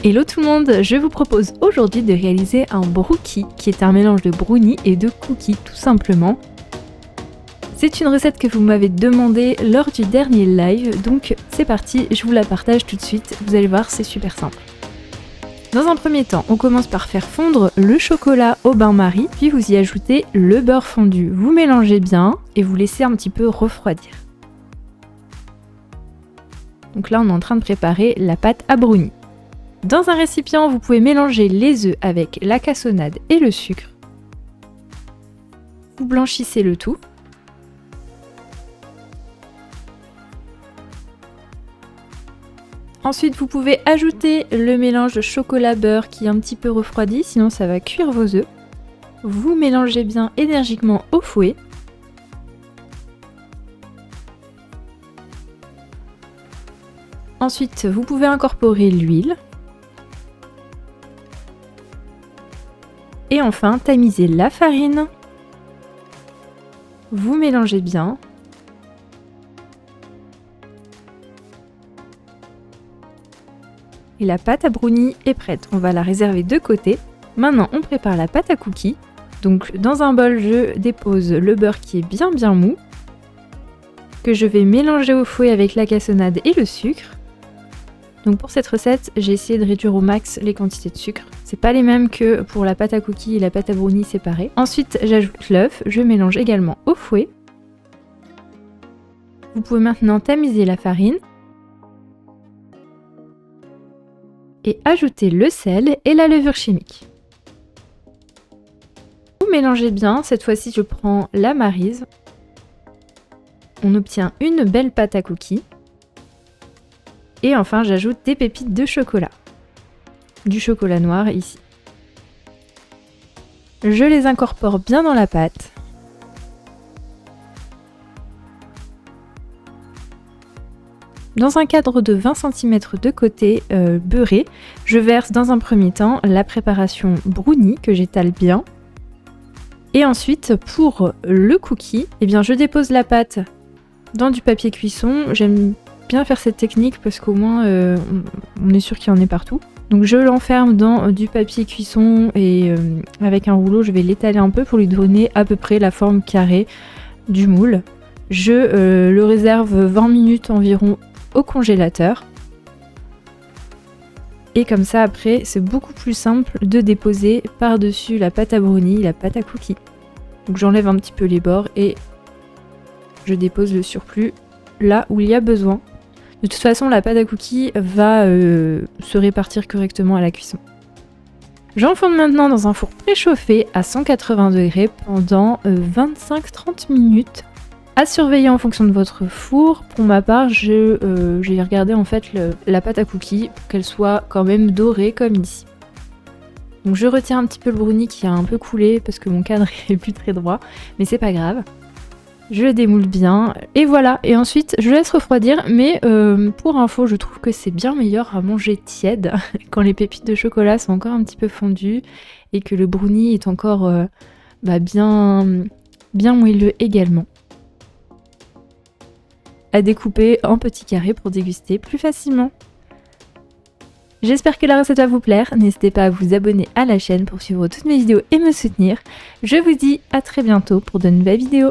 Hello tout le monde, je vous propose aujourd'hui de réaliser un brookie qui est un mélange de brownie et de cookies tout simplement. C'est une recette que vous m'avez demandé lors du dernier live, donc c'est parti, je vous la partage tout de suite, vous allez voir c'est super simple. Dans un premier temps, on commence par faire fondre le chocolat au bain-marie, puis vous y ajoutez le beurre fondu. Vous mélangez bien et vous laissez un petit peu refroidir. Donc là on est en train de préparer la pâte à brownie. Dans un récipient, vous pouvez mélanger les œufs avec la cassonade et le sucre. Vous blanchissez le tout. Ensuite, vous pouvez ajouter le mélange de chocolat-beurre qui est un petit peu refroidi, sinon ça va cuire vos œufs. Vous mélangez bien énergiquement au fouet. Ensuite, vous pouvez incorporer l'huile. Et enfin, tamiser la farine. Vous mélangez bien. Et la pâte à brownie est prête. On va la réserver de côté. Maintenant, on prépare la pâte à cookies. Donc, dans un bol, je dépose le beurre qui est bien mou, que je vais mélanger au fouet avec la cassonade et le sucre. Donc pour cette recette, j'ai essayé de réduire au max les quantités de sucre. C'est pas les mêmes que pour la pâte à cookies et la pâte à brownie séparées. Ensuite, j'ajoute l'œuf, je mélange également au fouet. Vous pouvez maintenant tamiser la farine et ajouter le sel et la levure chimique. Vous mélangez bien, cette fois-ci je prends la maryse. On obtient une belle pâte à cookies. Et enfin, j'ajoute des pépites de chocolat. Du chocolat noir ici. Je les incorpore bien dans la pâte. Dans un cadre de 20 cm de côté beurré, je verse dans un premier temps la préparation brownie que j'étale bien. Et ensuite, pour le cookie, je dépose la pâte dans du papier cuisson. J'aime bien faire cette technique parce qu'au moins on est sûr qu'il y en ait partout. Donc je l'enferme dans du papier cuisson et avec un rouleau je vais l'étaler un peu pour lui donner à peu près la forme carrée du moule. Je le réserve 20 minutes environ au congélateur. Et comme ça après c'est beaucoup plus simple de déposer par-dessus la pâte à brownie, la pâte à cookies. Donc j'enlève un petit peu les bords et je dépose le surplus là où il y a besoin. De toute façon, la pâte à cookies va se répartir correctement à la cuisson. J'enfourne maintenant dans un four préchauffé à 180 degrés pendant 25-30 minutes. À surveiller en fonction de votre four. Pour ma part, j'ai regardé en fait la pâte à cookies pour qu'elle soit quand même dorée comme ici. Donc je retire un petit peu le brownie qui a un peu coulé parce que mon cadre est plus très droit, mais c'est pas grave. Je le démoule bien et voilà, et ensuite je laisse refroidir, mais pour info je trouve que c'est bien meilleur à manger tiède quand les pépites de chocolat sont encore un petit peu fondues et que le brownie est encore bien moelleux également. À découper en petits carrés pour déguster plus facilement. J'espère que la recette va vous plaire, n'hésitez pas à vous abonner à la chaîne pour suivre toutes mes vidéos et me soutenir. Je vous dis à très bientôt pour de nouvelles vidéos.